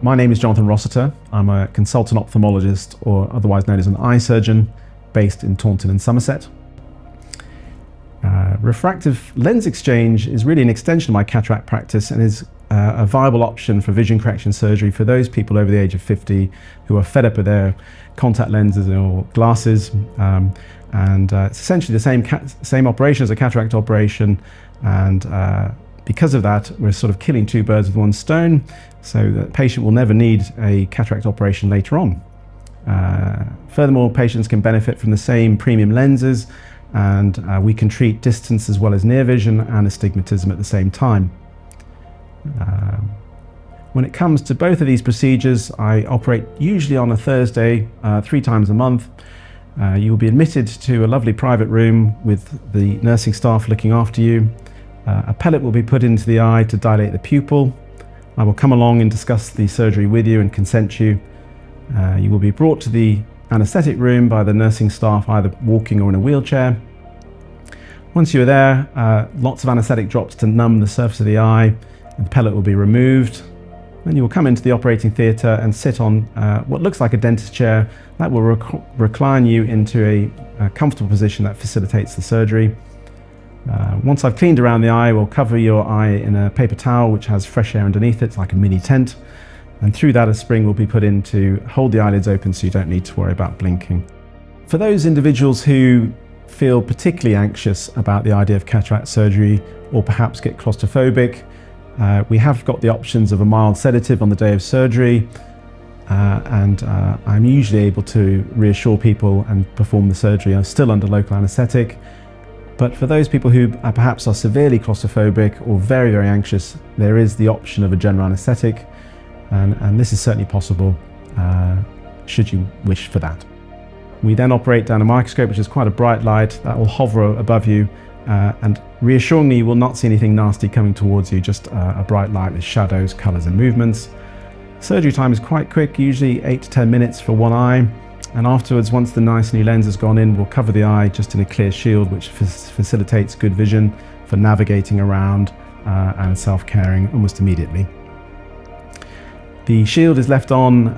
My name is Jonathan Rossiter. I'm a consultant ophthalmologist, or otherwise known as an eye surgeon, based in Taunton in Somerset. Refractive lens exchange is really an extension of my cataract practice and is a viable option for vision correction surgery for those people over the age of 50 who are fed up with their contact lenses or glasses. It's essentially the same operation as a cataract operation, and because of that, we're sort of killing two birds with one stone, so the patient will never need a cataract operation later on. Furthermore, patients can benefit from the same premium lenses, and we can treat distance as well as near vision and astigmatism at the same time. When it comes to both of these procedures, I operate usually on a Thursday, 3 times a month. You will be admitted to a lovely private room with the nursing staff looking after you. A pellet will be put into the eye to dilate the pupil. I will come along and discuss the surgery with you and consent you. You will be brought to the anaesthetic room by the nursing staff, either walking or in a wheelchair. Once you're there, lots of anaesthetic drops to numb the surface of the eye. The pellet will be removed. Then you will come into the operating theatre and sit on what looks like a dentist chair. That will recline you into a comfortable position that facilitates the surgery. Once I've cleaned around the eye, we'll cover your eye in a paper towel which has fresh air underneath it. It's like a mini tent. And through that, a spring will be put in to hold the eyelids open so you don't need to worry about blinking. For those individuals who feel particularly anxious about the idea of cataract surgery, or perhaps get claustrophobic, we have got the options of a mild sedative on the day of surgery, and I'm usually able to reassure people and perform the surgery still under local anaesthetic. But for those people who perhaps are severely claustrophobic or very, very anxious, there is the option of a general anaesthetic, and this is certainly possible should you wish for that. We then operate down a microscope, which is quite a bright light that will hover above you, and reassuringly you will not see anything nasty coming towards you, just a bright light with shadows, colours and movements. Surgery time is quite quick, usually 8 to 10 minutes for one eye, and afterwards, once the nice new lens has gone in, we'll cover the eye just in a clear shield, which facilitates good vision for navigating around and self-caring almost immediately. The shield is left on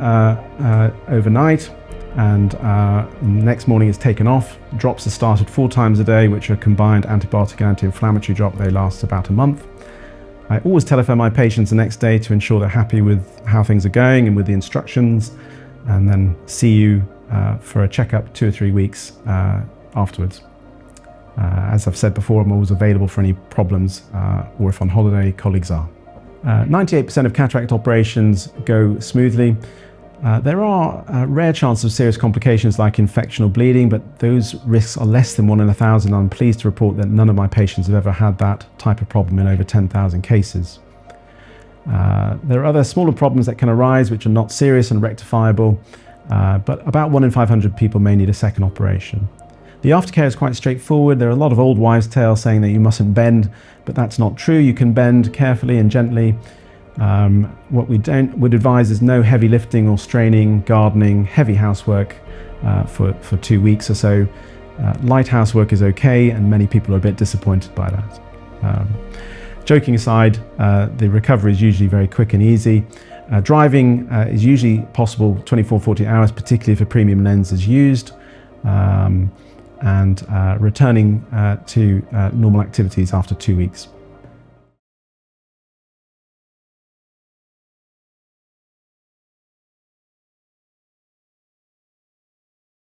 overnight, and the next morning is taken off. Drops are started 4 times a day, which are combined antibiotic and anti-inflammatory drop. They last about a month. I always telephone my patients the next day to ensure they're happy with how things are going and with the instructions, and then see you for a checkup 2 or 3 weeks afterwards. As I've said before, I'm always available for any problems, or if on holiday, colleagues are. 98% of cataract operations go smoothly. There are rare chances of serious complications like infection or bleeding, but those risks are less than 1 in 1,000. I'm pleased to report that none of my patients have ever had that type of problem in over 10,000 cases. There are other smaller problems that can arise which are not serious and rectifiable, but about 1 in 500 people may need a second operation. The aftercare is quite straightforward. There are a lot of old wives' tales saying that you mustn't bend, but that's not true. You can bend carefully and gently. What we would advise is no heavy lifting or straining, gardening, heavy housework for 2 weeks or so. Light housework is okay, and many people are a bit disappointed by that. Joking aside, the recovery is usually very quick and easy. Driving is usually possible 24-48 hours, particularly if a premium lens is used, and returning to normal activities after 2 weeks.